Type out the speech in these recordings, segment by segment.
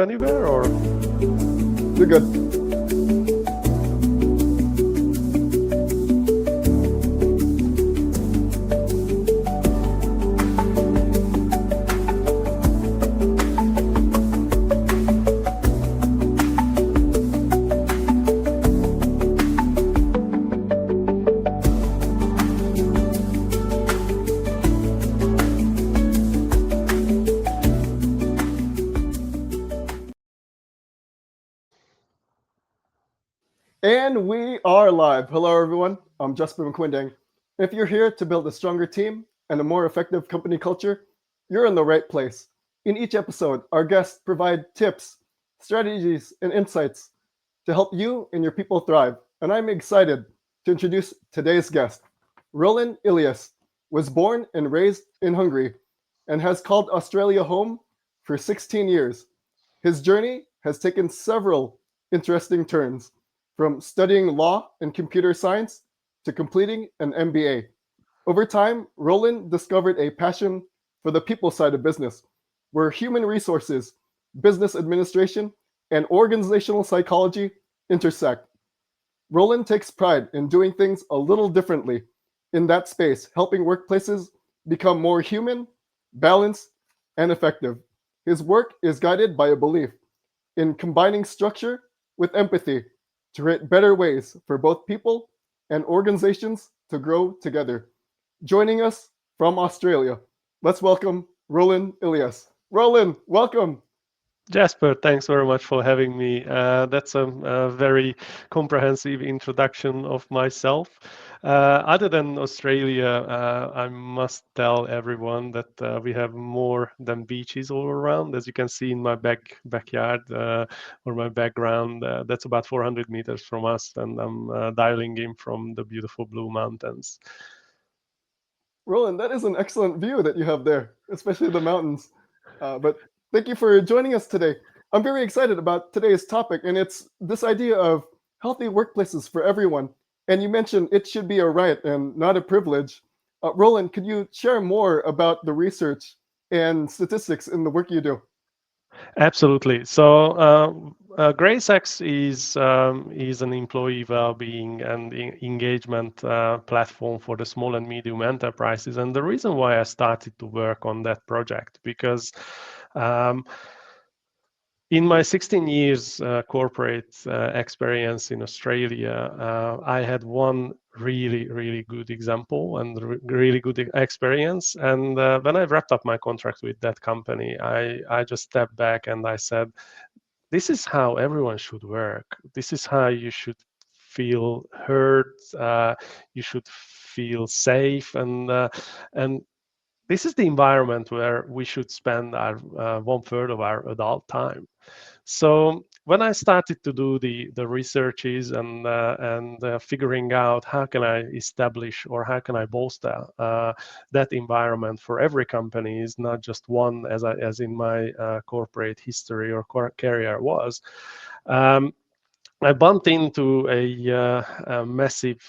anywhere or? You're good. And we are live. Hello, everyone. I'm Jessper Maquindang. If you're here to build a stronger team and a more effective company culture, you're in the right place. In each episode, our guests provide tips, strategies, and insights to help you and your people thrive. And I'm excited to introduce today's guest. Roland Illyes was born and raised in Hungary and has called Australia home for 16 years. His journey has taken several interesting turns, from studying law and computer science to completing an MBA. Over time, Roland discovered a passion for the people side of business, where human resources, business administration, and organizational psychology intersect. Roland takes pride in doing things a little differently in that space, helping workplaces become more human, balanced, and effective. His work is guided by a belief in combining structure with empathy to create better ways for both people and organizations to grow together. Joining us from Australia, let's welcome Roland Illyes. Roland, welcome. Jasper, thanks very much for having me. That's a very comprehensive introduction of myself. Other than Australia, I must tell everyone that we have more than beaches all around. As you can see in my backyard or my background, that's about 400 meters from us, and I'm dialing in from the beautiful Blue Mountains. Roland, that is an excellent view that you have there, especially the mountains. But thank you for joining us today. I'm very excited about today's topic, and it's this idea of healthy workplaces for everyone. And you mentioned it should be a right and not a privilege. Roland, could you share more about the research and statistics in the work you do? Absolutely. So GRACEX is an employee well-being and engagement platform for the small and medium enterprises. And the reason why I started to work on that project, because um, in my 16 years corporate experience in Australia, I had one really good example and really good experience. And when I wrapped up my contract with that company, I just stepped back and I said, this is how everyone should work. This is how you should feel heard. You should feel safe, and this is the environment where we should spend our 1/3 of our adult time. So when I started to do the researches and figuring out how can I establish or how can I bolster that environment for every company, is not just one as in my corporate history or career was. Um, I bumped into a massive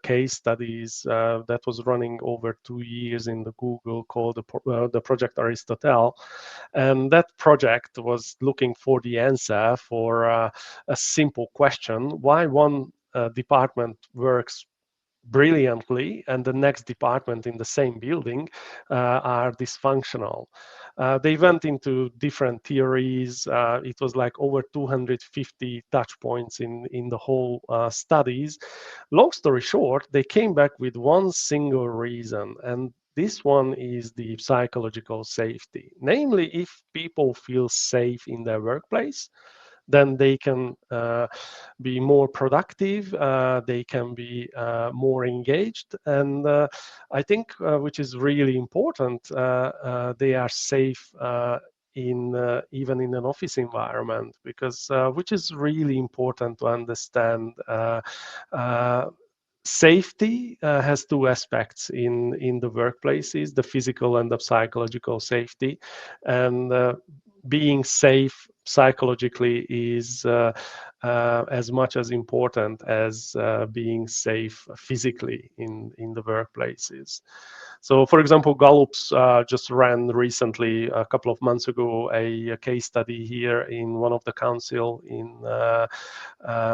case studies that was running over 2 years in the Google called the Project Aristotle, and that project was looking for the answer for a simple question: why one department works brilliantly and the next department in the same building are dysfunctional. They went into different theories. It was like over 250 touch points in the whole studies. Long story short, they came back with one single reason, and this one is the psychological safety. Namely, if people feel safe in their workplace, then they can be more productive, they can be more engaged, and I think, which is really important, they are safe in even in an office environment, because which is really important to understand. Safety has two aspects in the workplaces: the physical and the psychological safety. And being safe psychologically is as much as important as being safe physically in the workplaces. So, for example, Gallup's just ran recently, a couple of months ago, a case study here in one of the council in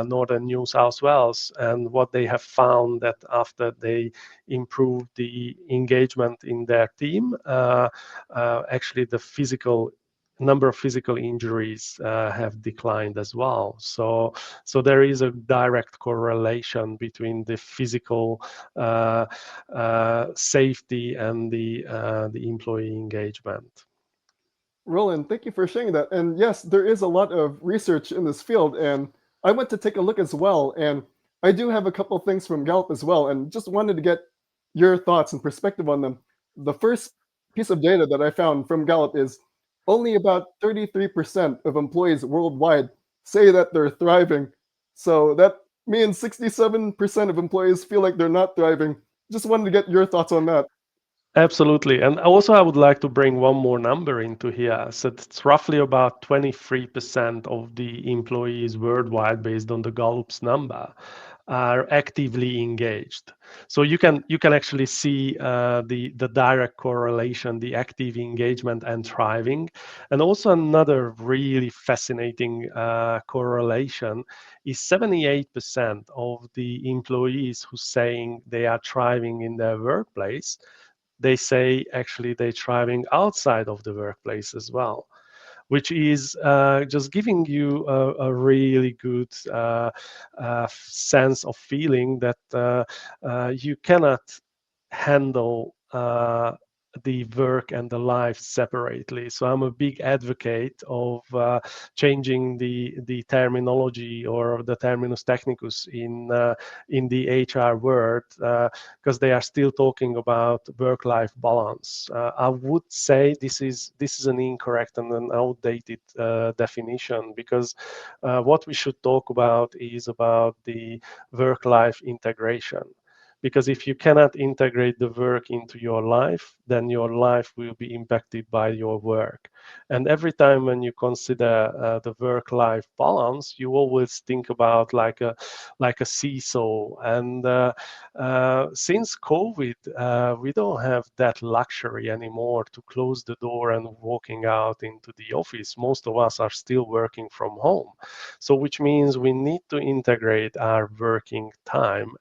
northern New South Wales. And what they have found that after they improved the engagement in their team, actually the physical number of physical injuries have declined as well. So there is a direct correlation between the physical safety and the employee engagement. Roland, thank you for sharing that. And yes, there is a lot of research in this field, and I went to take a look as well. And I do have a couple of things from Gallup as well, and just wanted to get your thoughts and perspective on them. The first piece of data that I found from Gallup is only about 33% of employees worldwide say that they're thriving. So that means 67% of employees feel like they're not thriving. Just wanted to get your thoughts on that. Absolutely. And also, I would like to bring one more number into here. So it's roughly about 23% of the employees worldwide, based on the Gallup's number, are actively engaged. So you can actually see the direct correlation, the active engagement and thriving. And also another really fascinating correlation is 78% of the employees who saying they are thriving in their workplace, they say actually they're thriving outside of the workplace as well, which is just giving you a really good sense of feeling that you cannot handle the work and the life separately. So I'm a big advocate of changing the terminology or the terminus technicus in the HR world, because they are still talking about work-life balance. I would say this is an incorrect and an outdated definition, because what we should talk about is about the work-life integration. Because if you cannot integrate the work into your life, then your life will be impacted by your work. And every time when you consider the work-life balance, you always think about like a seesaw. And since COVID, we don't have that luxury anymore to close the door and walking out into the office. Most of us are still working from home. So which means we need to integrate our working time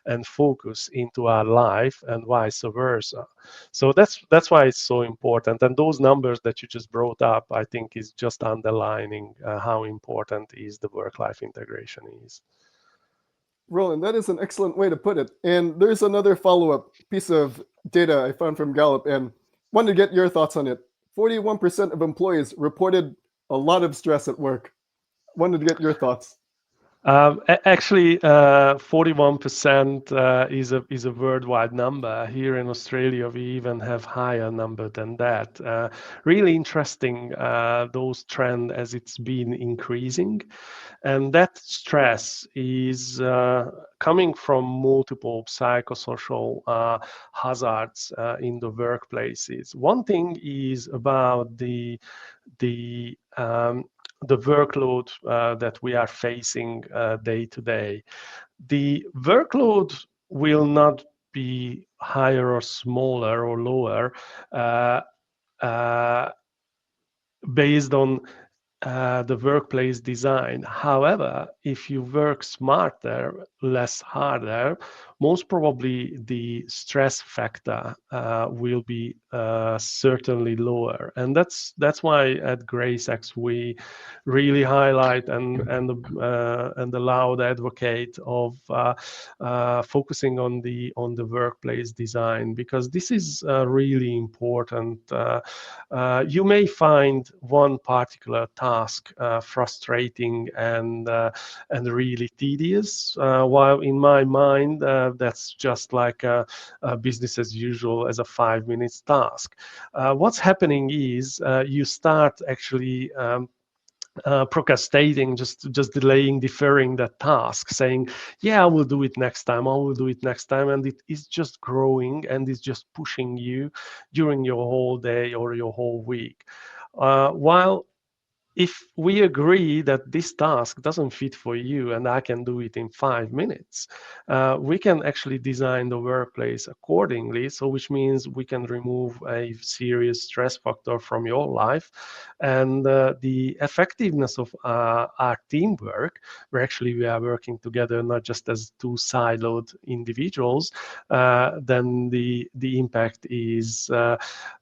and focus into our life, and vice versa. So that's why it's so important. And those numbers that you just brought up, I think, is just underlining how important is the work-life integration is. Roland, that is an excellent way to put it. And there's another follow up piece of data I found from Gallup and wanted to get your thoughts on it. 41% of employees reported a lot of stress at work. Wanted to get your thoughts. Actually, 41% is a worldwide number. Here in Australia, we even have higher number than that. Really interesting, those trend as it's been increasing, and that stress is coming from multiple psychosocial hazards in the workplaces. One thing is about the the workload that we are facing day to day. The workload will not be higher or smaller or lower uh, uh, based on the workplace design. However, if you work smarter, less harder, most probably the stress factor will be certainly lower. And that's why at GRACEX we really highlight and the loud advocate of focusing on the workplace design, because this is really important. You may find one particular task frustrating and really tedious, while in my mind that's just like a business as usual as a 5 minutes task. What's happening is you start actually procrastinating, just delaying, deferring that task, saying, "Yeah, I will do it next time. I will do it next time," and it is just growing and it's just pushing you during your whole day or your whole week. While if we agree that this task doesn't fit for you and I can do it in 5 minutes, we can actually design the workplace accordingly. So, which means we can remove a serious stress factor from your life, and the effectiveness of our teamwork, where actually we are working together, not just as two siloed individuals, then the impact is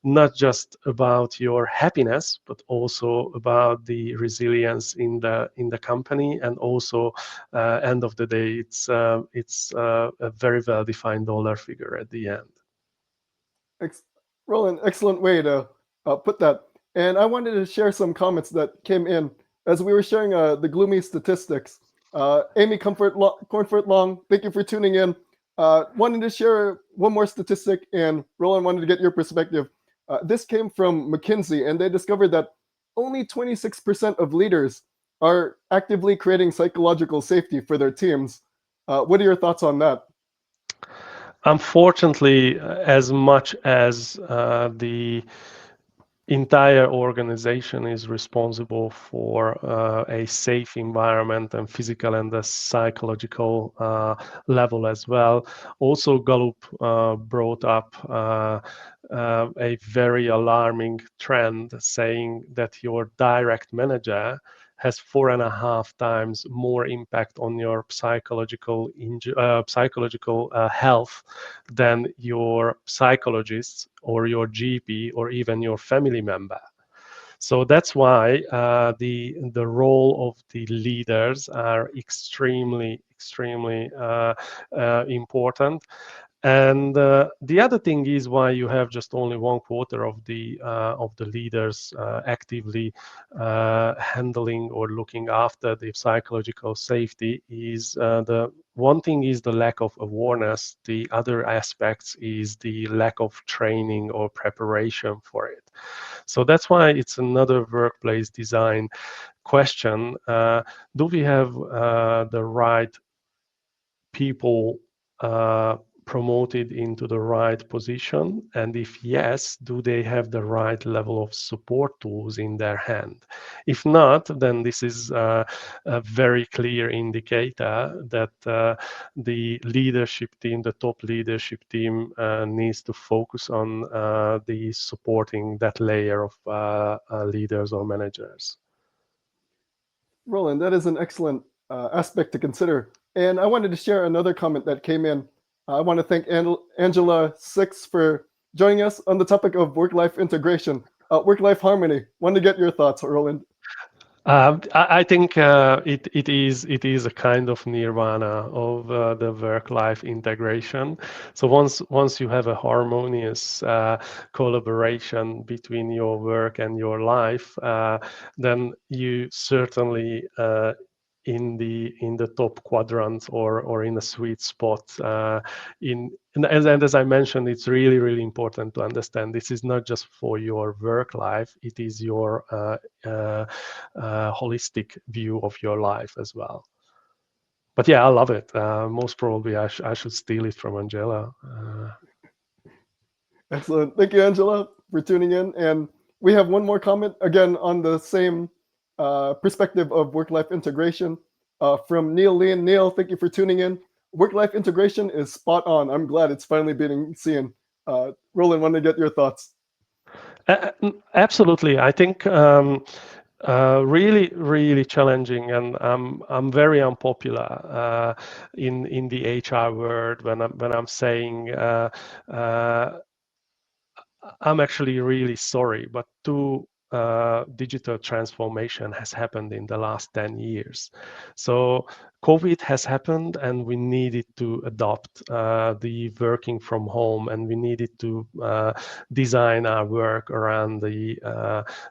not just about your happiness, but also about the resilience in the company, and also end of the day, it's a very well defined dollar figure at the end. Ex- Roland, excellent way to put that. And I wanted to share some comments that came in as we were sharing the gloomy statistics. Amy Comfort Long, thank you for tuning in. Wanted to share one more statistic, and Roland wanted to get your perspective. This came from McKinsey, and they discovered that only 26% of leaders are actively creating psychological safety for their teams. What are your thoughts on that? Unfortunately, as much as the entire organization is responsible for a safe environment and physical and the psychological level as well. Also, Gallup brought up a very alarming trend, saying that your direct manager has 4.5 times more impact on your psychological health than your psychologist or your GP or even your family member. So that's why the role of the leaders are extremely important. And the other thing is why you have just only 1/4 of the leaders actively handling or looking after the psychological safety is the one thing is the lack of awareness. The other aspects is the lack of training or preparation for it. So that's why it's another workplace design question. Do we have the right people promoted into the right position? And if yes, do they have the right level of support tools in their hand? If not, then this is a very clear indicator that the leadership team, the top leadership team, needs to focus on the supporting that layer of leaders or managers. Roland, that is an excellent aspect to consider. And I wanted to share another comment that came in. I want to thank Angela Six for joining us on the topic of work-life integration, work-life harmony. Wanted to get your thoughts, Roland. I think it is a kind of nirvana of the work-life integration. So once you have a harmonious collaboration between your work and your life, then you certainly in the top quadrant or in a sweet spot. And as I mentioned, it's really important to understand this is not just for your work life; it is your holistic view of your life as well. But yeah, I love it. Most probably, I should steal it from Angela. Excellent. Thank you, Angela, for tuning in. And we have one more comment, again, on the same perspective of work life integration from Neil Lean. Neil, thank you for tuning in. Work life integration is spot on. I'm glad it's finally being seen. Roland, want to get your thoughts. Absolutely, I think. Really challenging, and I'm very unpopular in the HR world when I'm saying I'm actually really sorry, but two digital transformation has happened in the last 10 years. So COVID has happened, and we needed to adopt the working from home, and we needed to design our work around the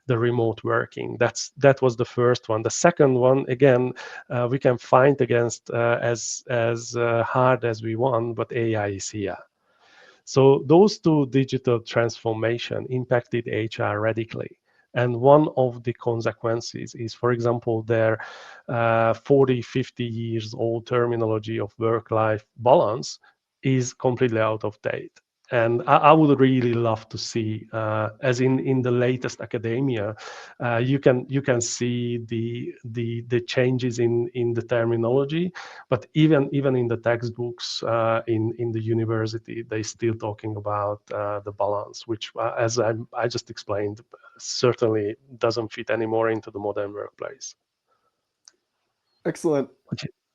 remote working. That was the first one. The second one, again, we can fight against as hard as we want, but AI is here. So those two digital transformation impacted HR radically. And one of the consequences is, for example, their 40, 50 years old terminology of work-life balance is completely out of date. And I would really love to see, as in the latest academia, you can see the changes in the terminology, but even in the textbooks in the university, they still talking about the balance, which, as I just explained, certainly doesn't fit anymore into the modern workplace. Excellent.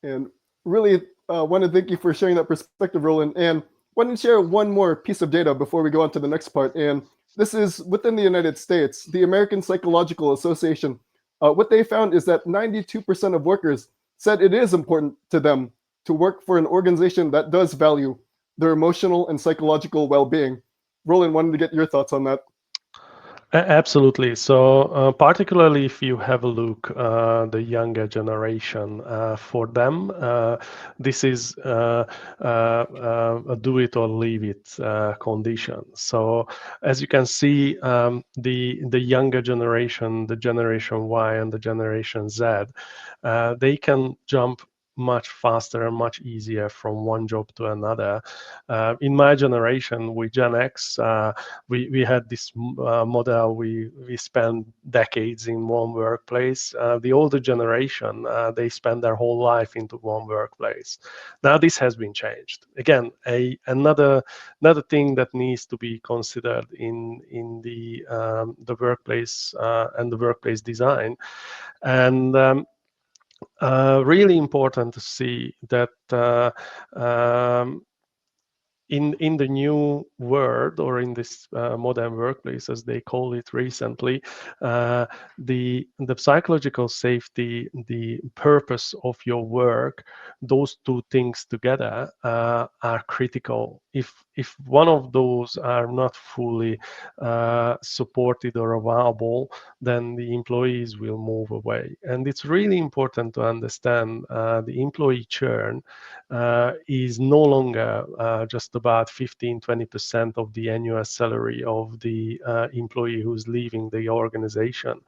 And really want to thank you for sharing that perspective, Roland. And want to share one more piece of data before we go on to the next part. And this is within the United States, the American Psychological Association. What they found is that 92% of workers said it is important to them to work for an organization that does value their emotional and psychological well being. Roland, wanted to get your thoughts on that. Absolutely. So, particularly if you have a look, the younger generation, for them, this is a do it or leave it condition. So, as you can see, the younger generation, the Generation Y and the Generation Z, they can jump much faster and much easier from one job to another. In my generation, with Gen X, we had this model. We spent decades in one workplace. The older generation, they spend their whole life into one workplace. Now this has been changed. Again, another thing that needs to be considered in the workplace and the workplace design, and really important to see that in the new world, or in this modern workplace, as they call it recently, the psychological safety, the purpose of your work, those two things together are critical. If one of those are not fully supported or available, then the employees will move away. And it's really important to understand the employee churn is no longer just about 15-20% of the annual salary of the employee who's leaving the organization.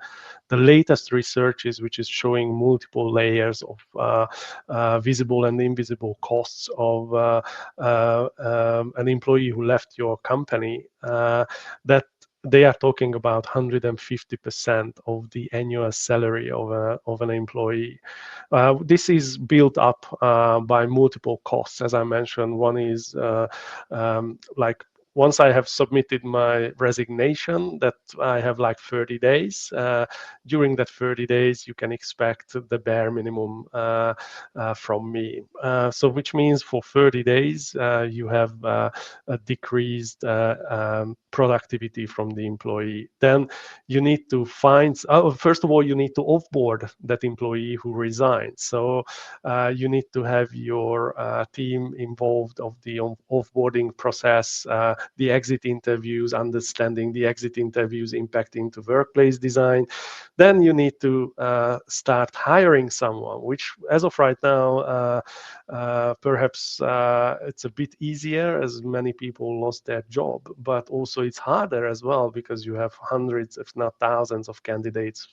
The latest research is which is showing multiple layers of visible and invisible costs of an employee who left your company, that they are talking about 150% of the annual salary of an employee. This is built up by multiple costs, as I mentioned. One is like, once I have submitted my resignation, that I have like 30 days. During that 30 days, you can expect the bare minimum from me. So which means for 30 days, you have a decreased productivity from the employee. Then you need to find, first of all, you need to offboard that employee who resigned. So you need to have your team involved of the offboarding process, the exit interviews, understanding the exit interviews impacting to workplace design. Then you need to start hiring someone, which as of right now, perhaps it's a bit easier, as many people lost their job, but also it's harder as well, because you have hundreds, if not thousands, of candidates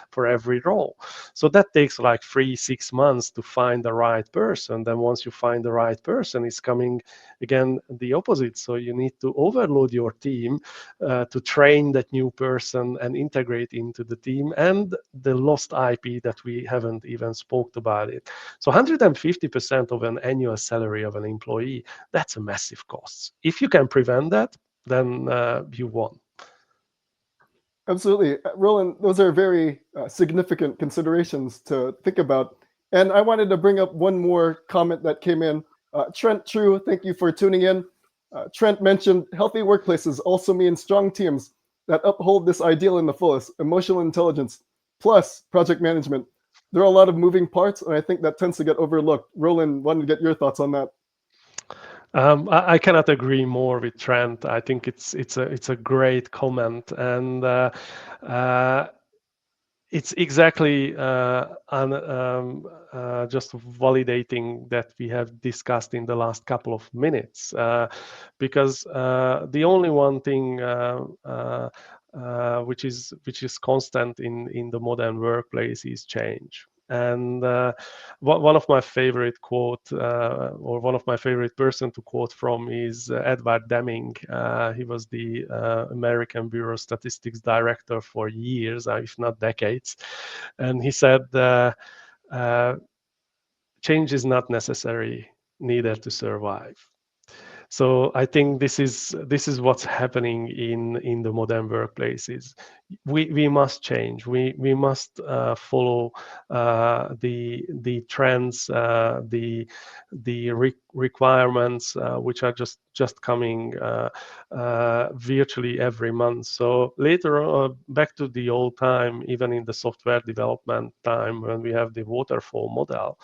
for every role. So that takes like 3-6 months to find the right person. Then once you find the right person, it's coming again the opposite. So you need to overload your team to train that new person and integrate into the team, and the lost IP that we haven't even spoke about it. So 150% of an annual salary of an employee, that's a massive cost. If you can prevent that, then you won. Absolutely. Roland, those are very significant considerations to think about. And I wanted to bring up one more comment that came in. Trent True, thank you for tuning in. Trent mentioned healthy workplaces also mean strong teams that uphold this ideal in the fullest, emotional intelligence, plus project management. There are a lot of moving parts, and I think that tends to get overlooked. Roland, wanted to get your thoughts on that. I cannot agree more with Trent. I think it's a great comment, and uh, it's exactly just validating that we have discussed in the last couple of minutes, because the only one thing which is constant in the modern workplace is change. And one of my favorite quote, or one of my favorite person to quote from, is Edward Deming. He was the American Bureau of Statistics director for years, if not decades. And he said, uh, change is not necessary neither to survive. So I think this is what's happening in the modern workplaces. We must change. We must follow the trends, the requirements which are just coming virtually every month. So later on, back to the old time, even in the software development time when we have the waterfall model.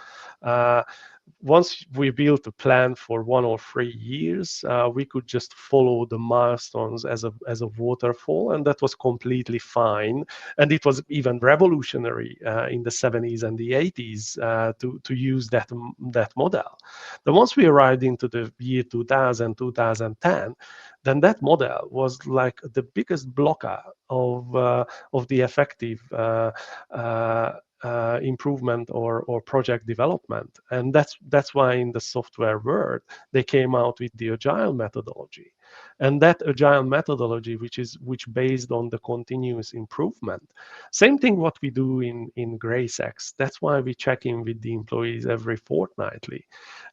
Once we built a plan for 1 or 3 years, we could just follow the milestones as a waterfall, and that was completely fine. And it was even revolutionary in the 70s and the 80s to use that model. Then once we arrived into the year 2000, 2010, then that model was like the biggest blocker of the effective improvement or project development. And that's why in the software world they came out with the agile methodology. And that agile methodology, which based on the continuous improvement. Same thing what we do in GRACEX. That's why we check in with the employees every fortnightly.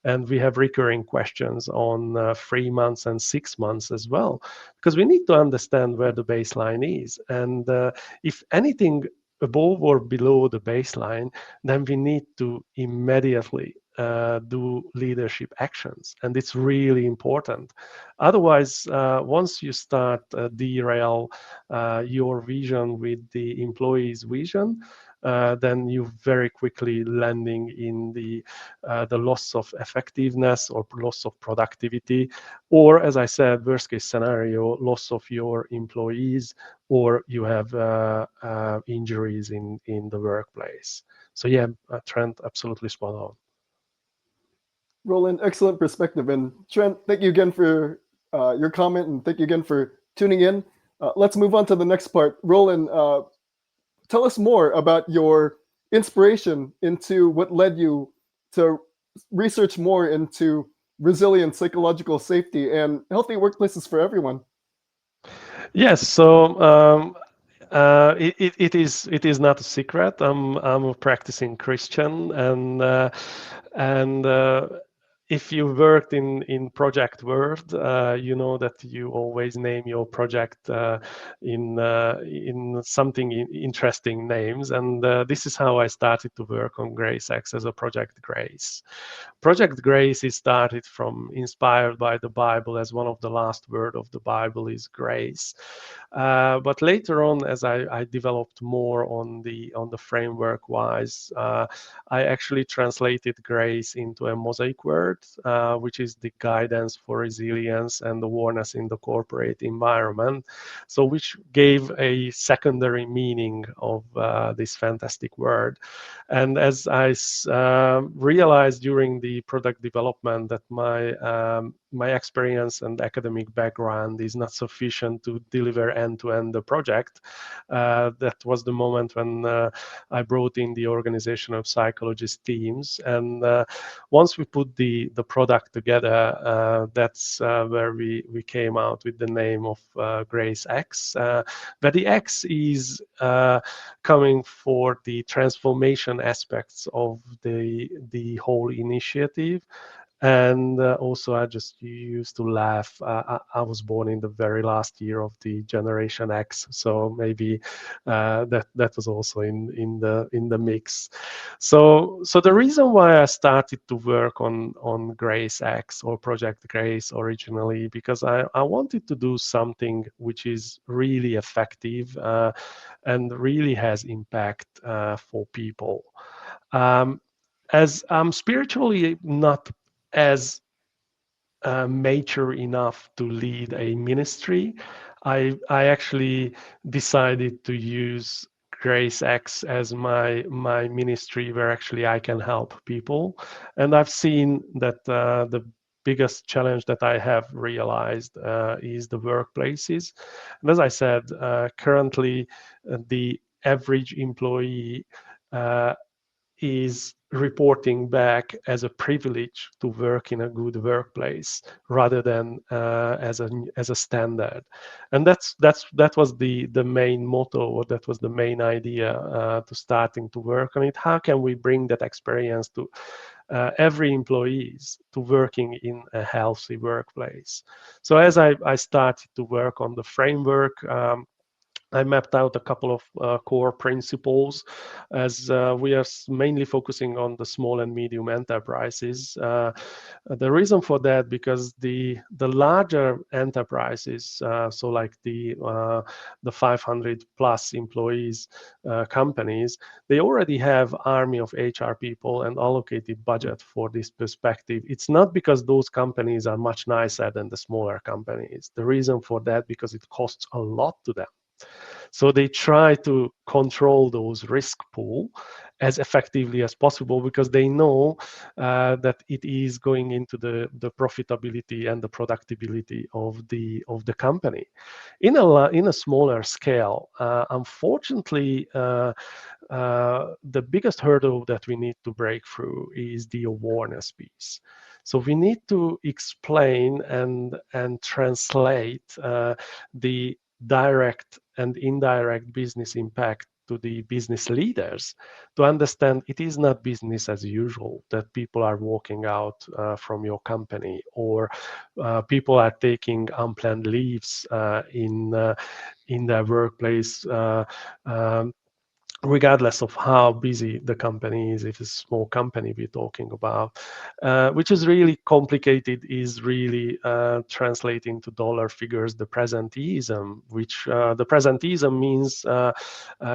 And we have recurring questions on 3 months and 6 months as well, because we need to understand where the baseline is. And if anything above or below the baseline, then we need to immediately do leadership actions. And it's really important. Otherwise, once you start derail your vision with the employee's vision, then you very quickly landing in the loss of effectiveness or loss of productivity, or as I said, worst case scenario, loss of your employees, or you have injuries in the workplace. So yeah, Trent, absolutely spot on. Roland, excellent perspective. And Trent, thank you again for your comment, and thank you again for tuning in. Let's move on to the next part. Roland, tell us more about your inspiration into what led you to research more into resilient psychological safety and healthy workplaces for everyone. Yes, so it is not a secret. I'm a practicing Christian, and if you worked in project world, you know that you always name your project in something interesting names, and this is how I started to work on GRACEX as a Project Grace. Project Grace is started from inspired by the Bible, as one of the last word of the Bible is grace. But later on, as I developed more on the framework wise, I actually translated grace into a mosaic word, which is the guidance for resilience and awareness in the corporate environment. So, which gave a secondary meaning of this fantastic word. And as I realized during the product development that my experience and academic background is not sufficient to deliver end-to-end the project, that was the moment when I brought in the organization of psychologist teams. And once we put the product together, that's where we came out with the name of GRACEX, where the X is coming for the transformation aspects of the whole initiative. And also, I just used to laugh. I was born in the very last year of the Generation X, so maybe that was also in the mix. So the reason why I started to work on Grace X or Project Grace originally, because I wanted to do something which is really effective and really has impact for people. Um, as I'm spiritually not as mature enough to lead a ministry, I actually decided to use GraceX as my ministry, where actually I can help people. And I've seen that the biggest challenge that I have realized is the workplaces. And as I said, currently the average employee uh, is reporting back as a privilege to work in a good workplace rather than as a standard. And that was the main motto, or that was the main idea to starting to work on it. How can we bring that experience to every employees to working in a healthy workplace? So as I started to work on the framework, I mapped out a couple of core principles, as we are mainly focusing on the small and medium enterprises. The reason for that, because the larger enterprises, so like the 500 plus employees companies, they already have army of HR people and allocated budget for this perspective. It's not because those companies are much nicer than the smaller companies. The reason for that, because it costs a lot to them. So they try to control those risk pool as effectively as possible, because they know that it is going into the profitability and the productivity of the company. In a smaller scale, unfortunately, the biggest hurdle that we need to break through is the awareness piece. So we need to explain and translate the direct and indirect business impact to the business leaders, to understand it is not business as usual that people are walking out from your company, or people are taking unplanned leaves in their workplace, um, regardless of how busy the company is. If it's a small company we're talking about, which is really complicated, is really translating to dollar figures the presenteeism, which the presenteeism means the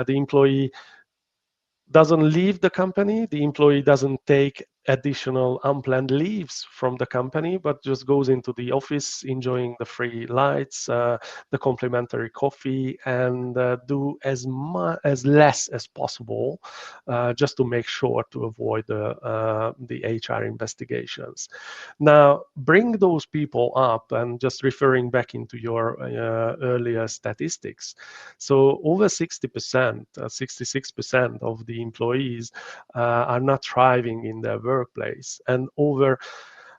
employee doesn't leave the company, the employee doesn't take additional unplanned leaves from the company, but just goes into the office enjoying the free lights, the complimentary coffee, and do as less as possible, just to make sure to avoid the HR investigations. Now, bring those people up, and just referring back into your earlier statistics. So over 60%, 66% of the employees are not thriving in their workplace, and over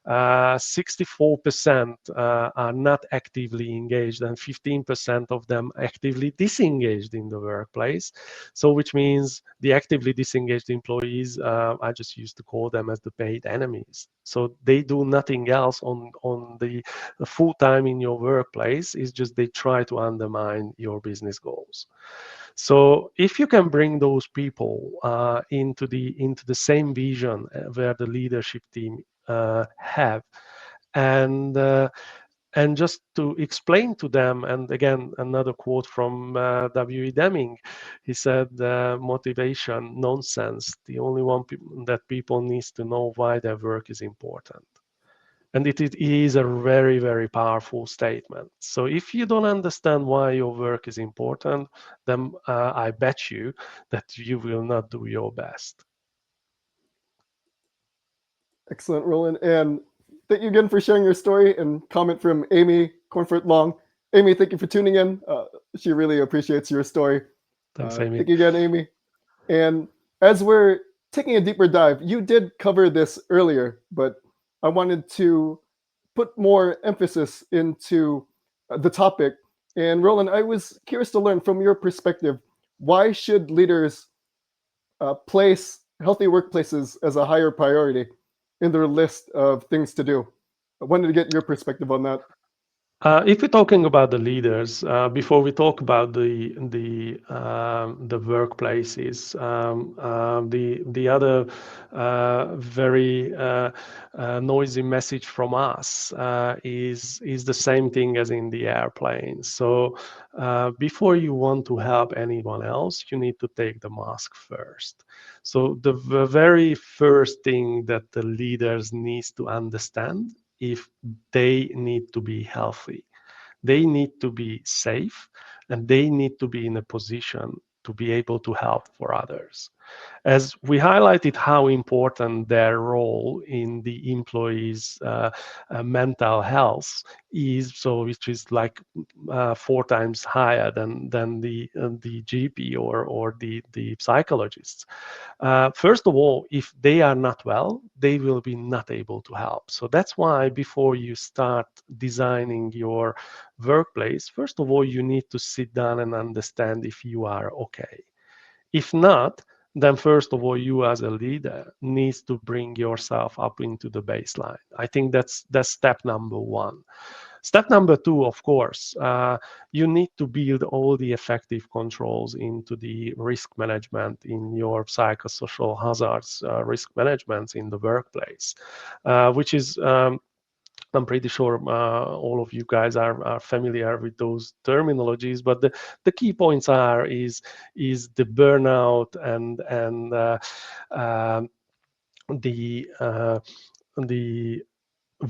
64% are not actively engaged, and 15% of them actively disengaged in the workplace. So which means the actively disengaged employees, I just used to call them as the paid enemies. So they do nothing else on the full time in your workplace. It's just they try to undermine your business goals. So if you can bring those people into the same vision where the leadership team have, and and just to explain to them, and again, another quote from W.E. Deming, he said, motivation, nonsense. The only one that people needs to know why their work is important. And it is a very, very powerful statement. So if you don't understand why your work is important, then I bet you that you will not do your best. Excellent, Roland. And thank you again for sharing your story. And comment from Amy Cornford Long. Amy, thank you for tuning in. She really appreciates your story. Thanks, Amy. Thank you again, Amy. And as we're taking a deeper dive, you did cover this earlier, but I wanted to put more emphasis into the topic. And Roland, I was curious to learn from your perspective, why should leaders place healthy workplaces as a higher priority in their list of things to do? I wanted to get your perspective on that. If we're talking about the leaders, before we talk about the workplaces, the other very noisy message from us is the same thing as in the airplane. So before you want to help anyone else, you need to take the mask first. So the very first thing that the leaders needs to understand, if they need to be healthy, they need to be safe, and they need to be in a position to be able to help for others. As we highlighted how important their role in the employees' mental health is, so which is like 4 times higher than the GP or the psychologists. First of all, if they are not well, they will be not able to help. So that's why before you start designing your workplace, first of all, you need to sit down and understand if you are okay. If not, then first of all, you as a leader needs to bring yourself up into the baseline. I think that's step number one. Step number two, of course, you need to build all the effective controls into the risk management in your psychosocial hazards risk management in the workplace, which is I'm pretty sure all of you guys are familiar with those terminologies, but the key points is the burnout and um the uh, the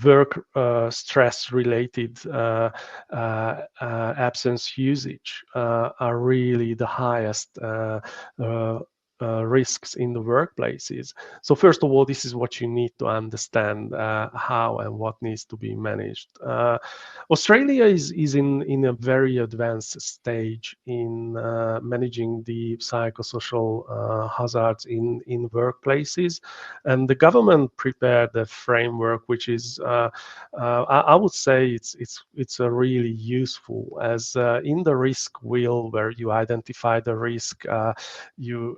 work stress related absence usage are really the highest uh, risks in the workplaces. So first of all, this is what you need to understand how and what needs to be managed. Australia is in a very advanced stage in managing the psychosocial hazards in workplaces, and the government prepared a framework which is I would say it's a really useful, as in the risk wheel where you identify the risk, you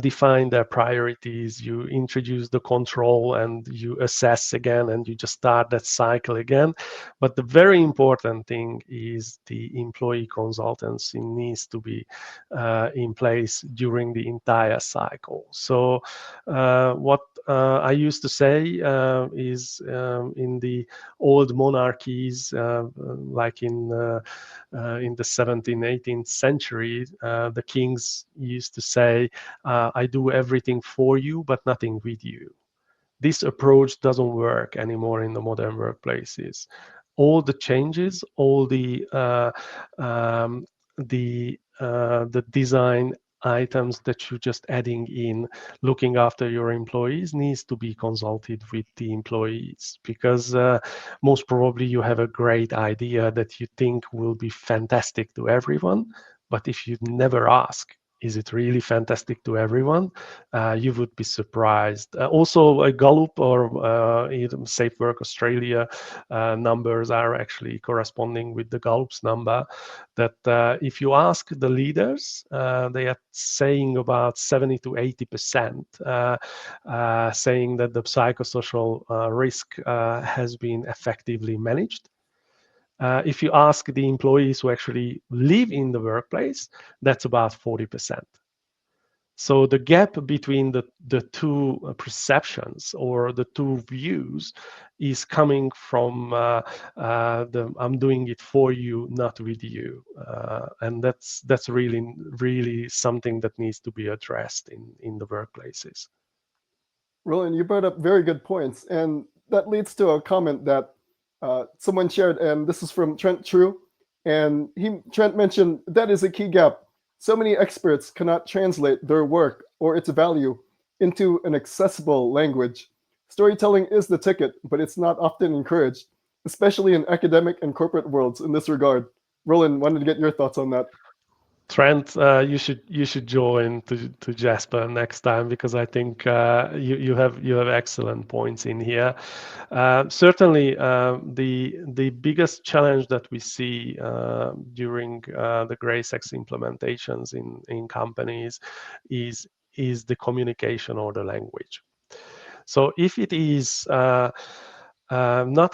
define their priorities, you introduce the control, and you assess again, and you just start that cycle again. But the very important thing is the employee consultancy needs to be in place during the entire cycle. So what I used to say is in the old monarchies, like in the 17th, 18th century, the kings used to say, I do everything for you, but nothing with you. This approach doesn't work anymore in the modern workplaces. All the changes, all the design items that you're just adding in, looking after your employees, needs to be consulted with the employees, because most probably you have a great idea that you think will be fantastic to everyone, but if you never ask, is it really fantastic to everyone? You would be surprised. Also, a Gallup or even Safe Work Australia numbers are actually corresponding with the Gallup's number. That if you ask the leaders, they are saying about 70 to 80% saying that the psychosocial risk has been effectively managed. If you ask the employees who actually live in the workplace, that's about 40%. So the gap between the two perceptions or the two views is coming from the I'm doing it for you, not with you, and that's really something that needs to be addressed in the workplaces. Roland, you brought up very good points, and that leads to a comment that someone shared, and this is from Trent True, and Trent mentioned that is a key gap. So many experts cannot translate their work or its value into an accessible language. Storytelling is the ticket, but it's not often encouraged, especially in academic and corporate worlds in this regard. Roland, wanted to get your thoughts on that. Trent, you should join to Jasper next time, because I think you have excellent points in here. Certainly, the biggest challenge that we see during the GRACEX implementations in companies is is the communication or the language. So if it is not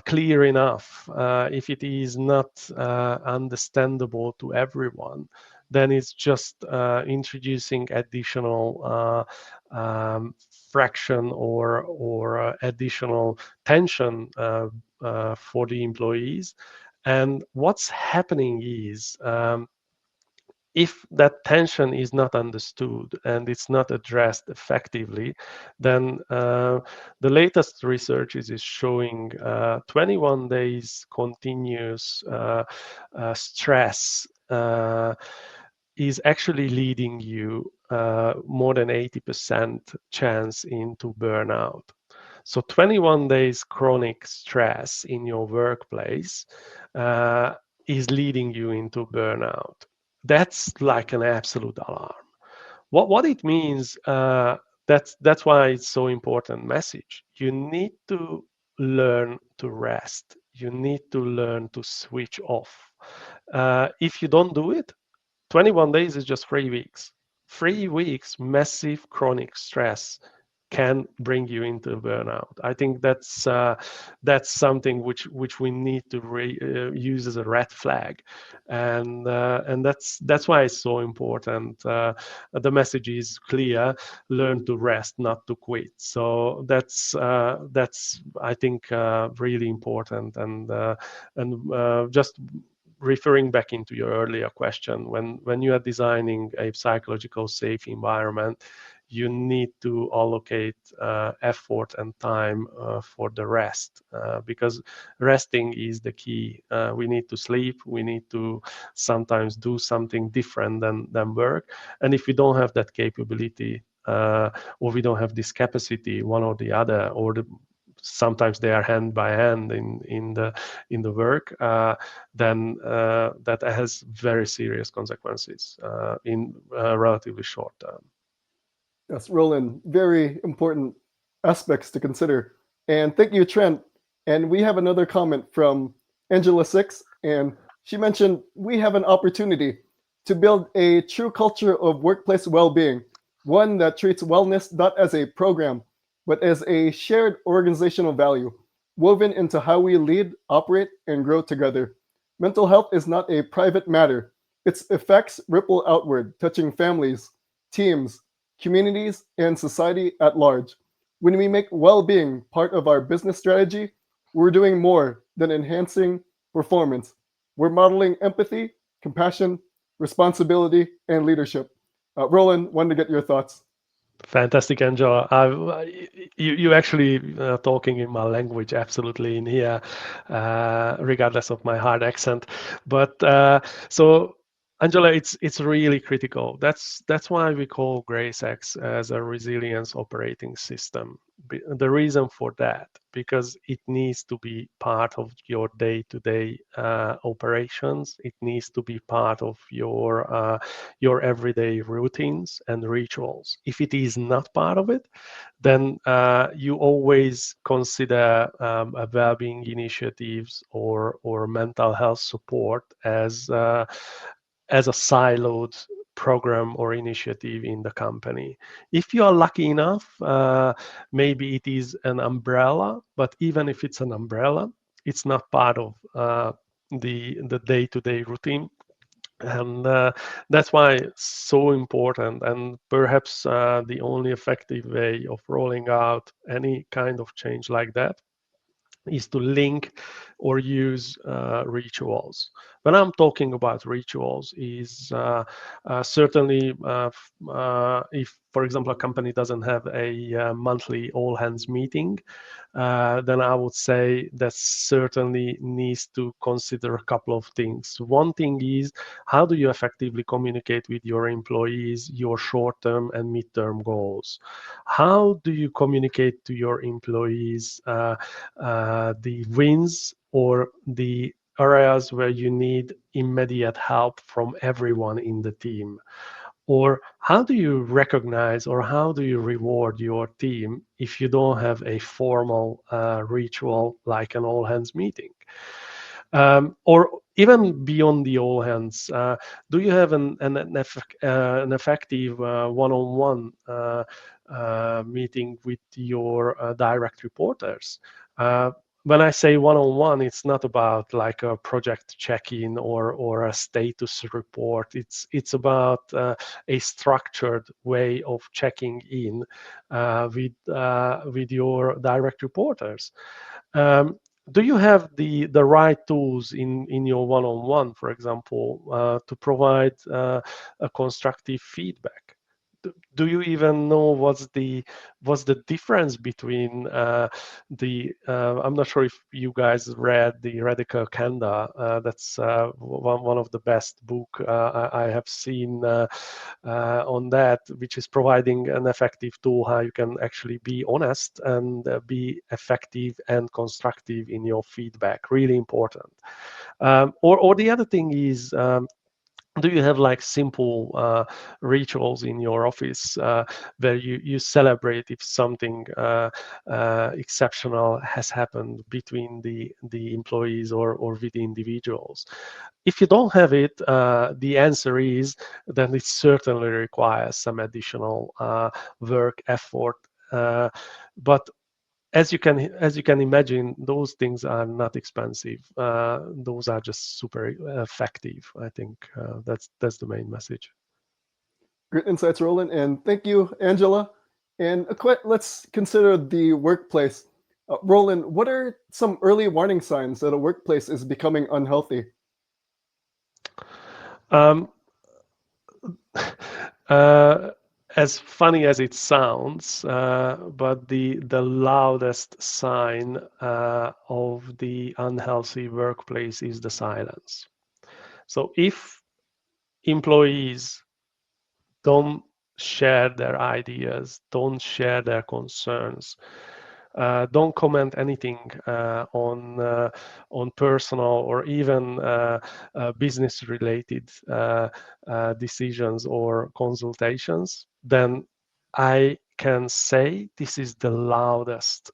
clear enough, if it is not understandable to everyone, then it's just introducing additional fraction or additional tension for the employees. And what's happening is, if that tension is not understood and it's not addressed effectively, then the latest research is showing 21 days continuous stress is actually leading you more than 80% chance into burnout. So 21 days chronic stress in your workplace uh, is leading you into burnout. That's like an absolute alarm. What it means, that's why it's so important message. You need to learn to rest. You need to learn to switch off. If you don't do it, 21 days is just 3 weeks. 3 weeks, massive chronic stress can bring you into burnout. I think that's something which we need to use as a red flag, and that's why it's so important. The message is clear: learn to rest, not to quit. So that's I think really important, and just referring back into your earlier question, when you are designing a psychological safe environment, you need to allocate effort and time for the rest, because resting is the key. We need to sleep. We need to sometimes do something different than work. And if we don't have that capability, or we don't have this capacity, one or the other, or sometimes they are hand by hand in the work, then that has very serious consequences in relatively short term. Yes, Roland, very important aspects to consider. And thank you, Trent. And we have another comment from Angela6, and she mentioned we have an opportunity to build a true culture of workplace well being, one that treats wellness not as a program, but as a shared organizational value, woven into how we lead, operate, and grow together. Mental health is not a private matter, its effects ripple outward, touching families, teams, communities, and society at large. When we make well being part of our business strategy, we're doing more than enhancing performance. We're modeling empathy, compassion, responsibility, and leadership. Roland, wanted to get your thoughts. Fantastic, Angela. You actually talking in my language absolutely in here, regardless of my hard accent. But so, Angela, it's really critical. That's why we call GRACEX as a resilience operating system. The reason for that, because it needs to be part of your day-to-day operations. It needs to be part of your everyday routines and rituals. If it is not part of it, then you always consider well-being initiatives or mental health support as a siloed program or initiative in the company. If you are lucky enough, maybe it is an umbrella, but even if it's an umbrella, it's not part of the day-to-day routine, and that's why it's so important, and perhaps the only effective way of rolling out any kind of change like that is to link or use rituals. When I'm talking about rituals, is certainly if, for example, a company doesn't have a monthly all hands meeting, then I would say that certainly needs to consider a couple of things. One thing is, how do you effectively communicate with your employees your short-term and mid-term goals? How do you communicate to your employees the wins or the areas where you need immediate help from everyone in the team? Or how do you recognize or how do you reward your team if you don't have a formal ritual like an all hands meeting? Or even beyond the all hands, do you have an effective one-on-one meeting with your direct reporters? When I say one-on-one, it's not about like a project check-in or a status report. It's about a structured way of checking in with your direct reporters. Um, do you have the right tools in your one-on-one, for example, to provide a constructive feedback? do you even know what's the difference between I'm not sure if you guys read the Radical Candor. That's one of the best book I have seen on that, which is providing an effective tool how you can actually be honest and be effective and constructive in your feedback. Really important. Or the other thing is, do you have like simple rituals in your office where you celebrate if something exceptional has happened between the employees or with the individuals? If you don't have it, the answer is then it certainly requires some additional work effort. But as you can imagine, those things are not expensive. Those are just super effective. I think that's the main message. Great insights, Roland, and thank you, Angela. And let's consider the workplace. Roland, what are some early warning signs that a workplace is becoming unhealthy? Um, uh, as funny as it sounds, but the loudest sign of the unhealthy workplace is the silence. So if employees don't share their ideas, don't share their concerns, don't comment anything on personal or even business related decisions or consultations, then I can say this is the loudest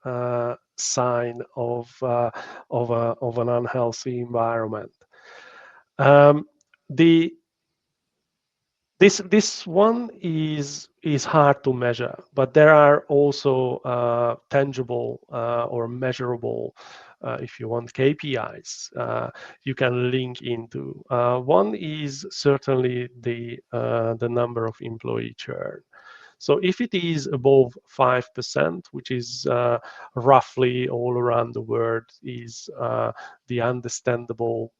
sign of an unhealthy environment. The this one is hard to measure, but there are also tangible or measurable, if you want, KPIs you can link into. One is certainly the number of employee churn. So if it is above 5%, which is roughly all around the world, is the understandable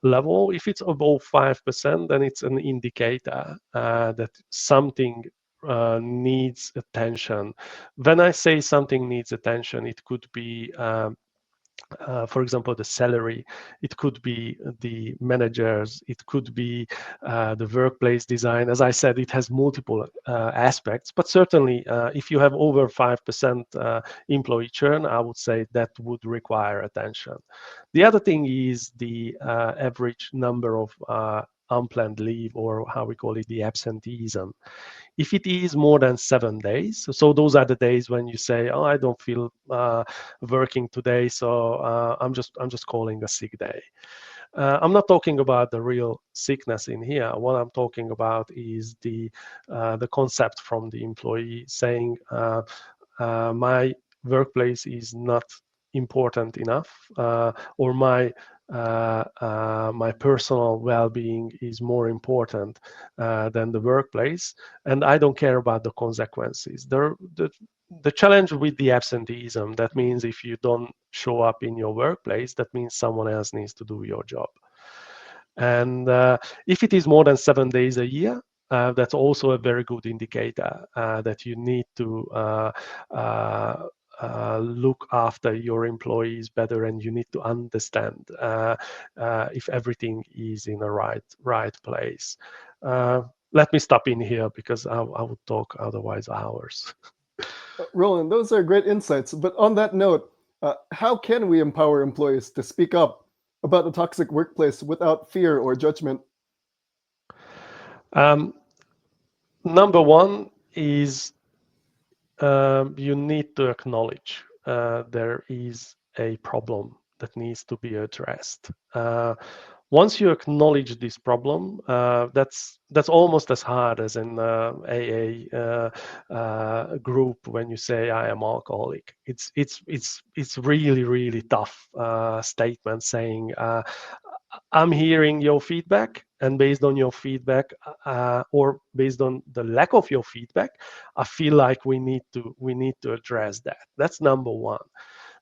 level. If it's above 5%, then it's an indicator that something needs attention. When I say something needs attention, it could be for example, the salary, it could be the managers, it could be the workplace design. As I said, it has multiple aspects, but certainly if you have over 5% employee churn, I would say that would require attention. The other thing is the average number of unplanned leave, or how we call it, the absenteeism. If it is more than 7 days, so those are the days when you say, "Oh, I don't feel working today, so I'm just calling a sick day." I'm not talking about the real sickness in here. What I'm talking about is the concept from the employee saying, "My workplace is not important enough, or my personal well-being is more important than the workplace, and I don't care about the consequences." The challenge with the absenteeism, that means if you don't show up in your workplace, that means someone else needs to do your job. And if it is more than 7 days a year, that's also a very good indicator that you need to look after your employees better, and you need to understand if everything is in the right place. Let me stop in here because I would talk otherwise hours. Roland, those are great insights. But on that note, how can we empower employees to speak up about the toxic workplace without fear or judgment? Number one is you need to acknowledge there is a problem that needs to be addressed. Once you acknowledge this problem, that's almost as hard as in AA group when you say I am alcoholic. It's really tough statement saying I'm hearing your feedback, and based on your feedback, or based on the lack of your feedback, I feel like we need to address that. That's number one.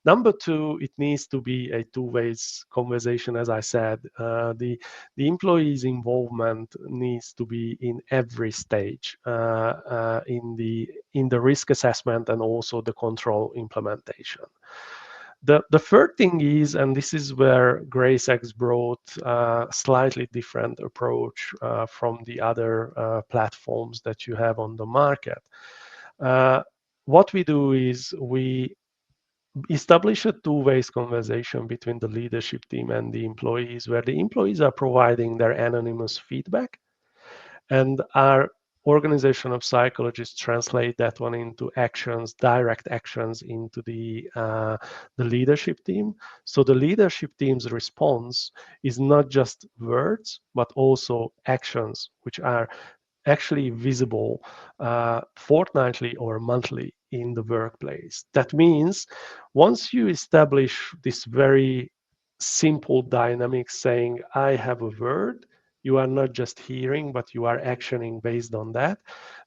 Number two, it needs to be a two-way conversation. As I said, the employee's involvement needs to be in every stage, in the risk assessment and also the control implementation. The third thing is, and this is where GRACEX brought a slightly different approach from the other platforms that you have on the market. What we do is we establish a two-way conversation between the leadership team and the employees, where the employees are providing their anonymous feedback, and our organization of psychologists translate that one into actions, direct actions into the leadership team. So the leadership team's response is not just words, but also actions, which are actually visible fortnightly or monthly in the workplace. That means once you establish this very simple dynamic saying, I have a word, you are not just hearing, but you are actioning based on that,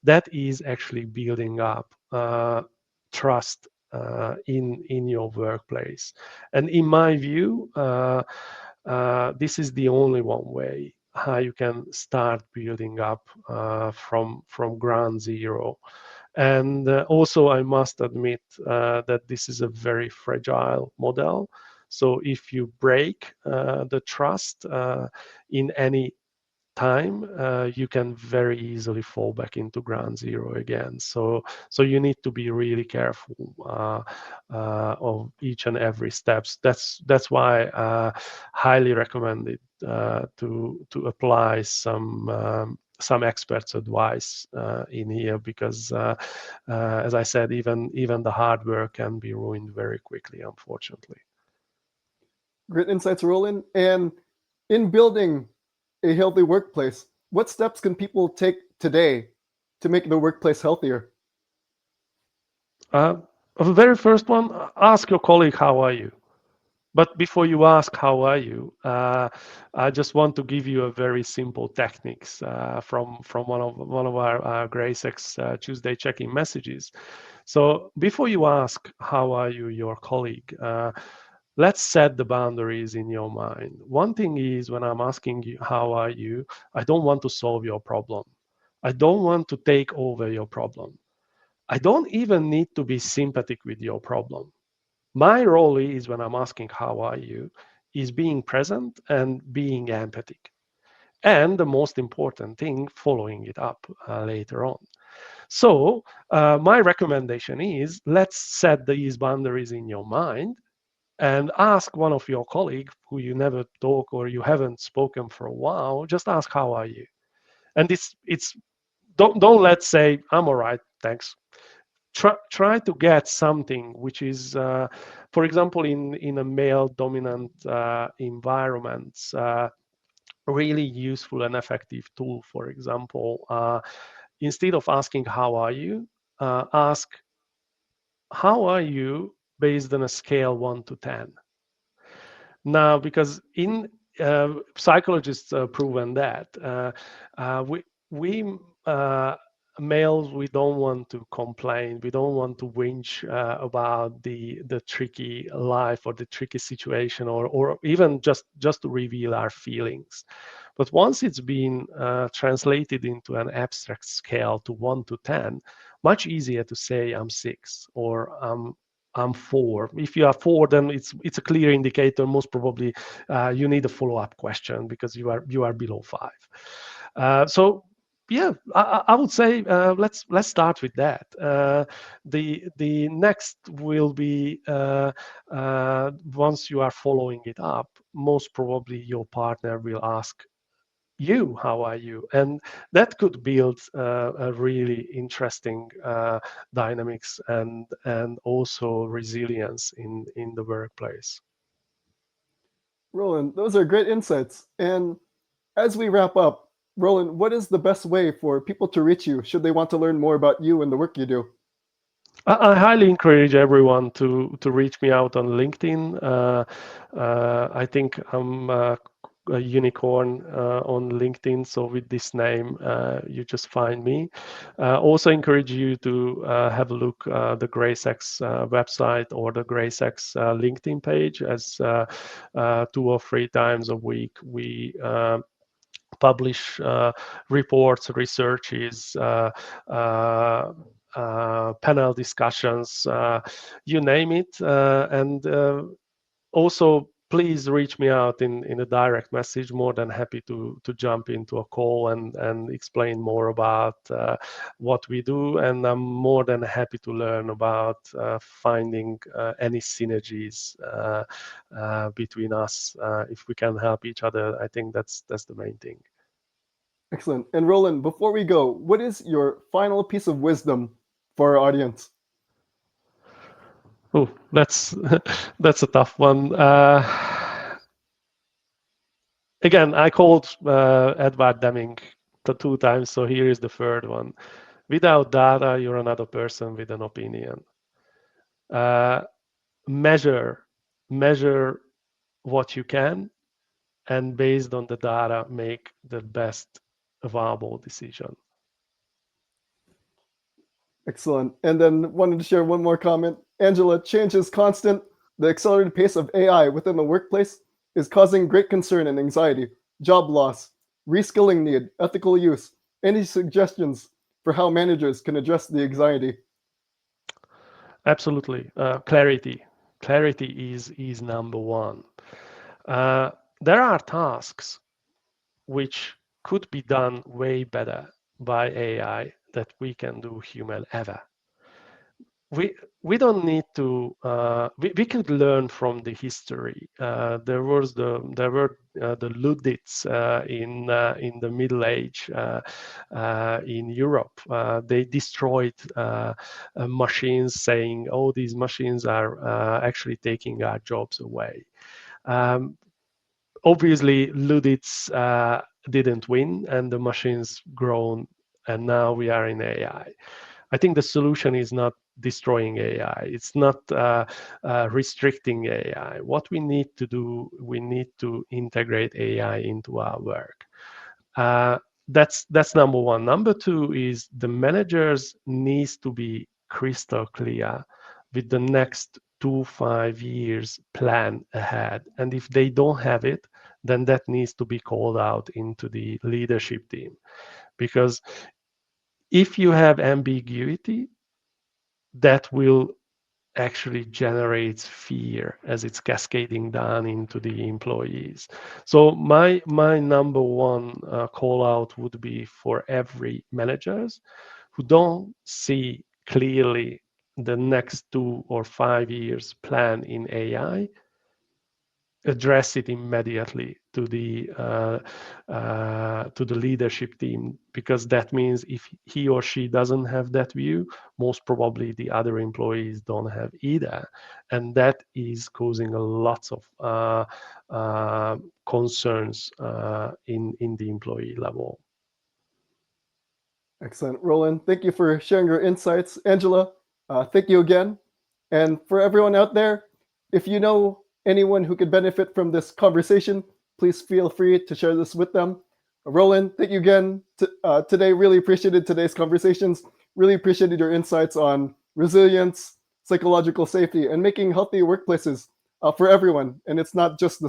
that is actually building up trust in your workplace. And in my view, this is the only one way how you can start building up from ground zero. And also, I must admit that this is a very fragile model. So if you break the trust in any time, you can very easily fall back into ground zero again. So you need to be really careful of each and every steps. That's why highly recommended to apply some experts' advice in here, because as I said, even the hard work can be ruined very quickly, unfortunately. Great insights, Roland. And in building a healthy workplace, what steps can people take today to make the workplace healthier? Uh, the very first one, ask your colleague, how are you? But before you ask how are you, I just want to give you a very simple techniques from one of our GRACEX Tuesday check-in messages. So before you ask how are you, your colleague, let's set the boundaries in your mind. One thing is, when I'm asking you how are you, I don't want to solve your problem. I don't want to take over your problem. I don't even need to be sympathetic with your problem. My role is, when I'm asking how are you, is being present and being empathic. And the most important thing, following it up later on. So my recommendation is, let's set these boundaries in your mind and ask one of your colleagues who you never talk or you haven't spoken for a while, just ask how are you. And it's don't let's say I'm all right, thanks. Try to get something which is, for example, in a male dominant environments, really useful and effective tool. For example, instead of asking how are you, ask how are you based on a scale 1 to 10. Now, because in psychologists proven that we males, we don't want to complain, we don't want to whinge about the tricky life or the tricky situation, or even just to reveal our feelings. But once it's been translated into an abstract scale to 1 to 10, much easier to say I'm 6 or I'm 4. If you are 4, then it's a clear indicator. Most probably, you need a follow-up question because you are below 5. So yeah, I would say let's start with that. The next will be once you are following it up, most probably your partner will ask you how are you, and that could build a really interesting dynamics and also resilience in the workplace. Roland, those are great insights. And as we wrap up, Roland, what is the best way for people to reach you should they want to learn more about you and the work you do? I highly encourage everyone to reach me out on LinkedIn. I think I'm a unicorn on LinkedIn. So with this name, you just find me. Also encourage you to have a look the GRACEX website or the GRACEX LinkedIn page, as 2 or 3 times a week we publish reports, researches, panel discussions, you name it. And also, please reach me out in a direct message. More than happy to jump into a call and explain more about what we do. And I'm more than happy to learn about finding any synergies between us. If we can help each other, I think that's the main thing. Excellent. And Roland, before we go, what is your final piece of wisdom for our audience? Oh, that's that's a tough one. Again, I called Edward Deming 2 times, so here is the third one. Without data, you're another person with an opinion. Measure what you can, and based on the data, make the best available decision. Excellent. And then wanted to share one more comment. Angela, change is constant. The accelerated pace of AI within the workplace is causing great concern and anxiety, job loss, reskilling need, ethical use. Any suggestions for how managers can address the anxiety? Absolutely. Clarity is number one. There are tasks which could be done way better by AI that we can do human ever. We don't need to. We could learn from the history. There were the Luddites in the Middle Age in Europe. They destroyed machines, saying, "Oh, these machines are actually taking our jobs away." Obviously, Luddites didn't win, and the machines grown, and now we are in AI. I think the solution is not destroying AI. It's not restricting AI. What we need to do, we need to integrate AI into our work. That's number one. Number two is the managers needs to be crystal clear with the next 2 5 years plan ahead. And if they don't have it, then that needs to be called out into the leadership team. Because if you have ambiguity, that will actually generates fear as it's cascading down into the employees. So my number one call out would be for every managers who don't see clearly the next 2 or 5 years plan in AI, address it immediately to the leadership team, because that means if he or she doesn't have that view, most probably the other employees don't have either, and that is causing a lots of concerns in the employee level. Excellent. Roland, thank you for sharing your insights. Angela, thank you again. And for everyone out there, if you know anyone who could benefit from this conversation, please feel free to share this with them. Roland, thank you again today. Really appreciated today's conversations. Really appreciated your insights on resilience, psychological safety, and making healthy workplaces for everyone. And it's not just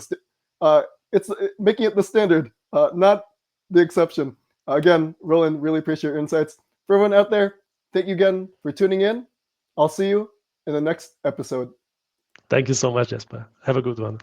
it's making it the standard, not the exception. Again, Roland, really appreciate your insights. For everyone out there, thank you again for tuning in. I'll see you in the next episode. Thank you so much, Jesper. Have a good one.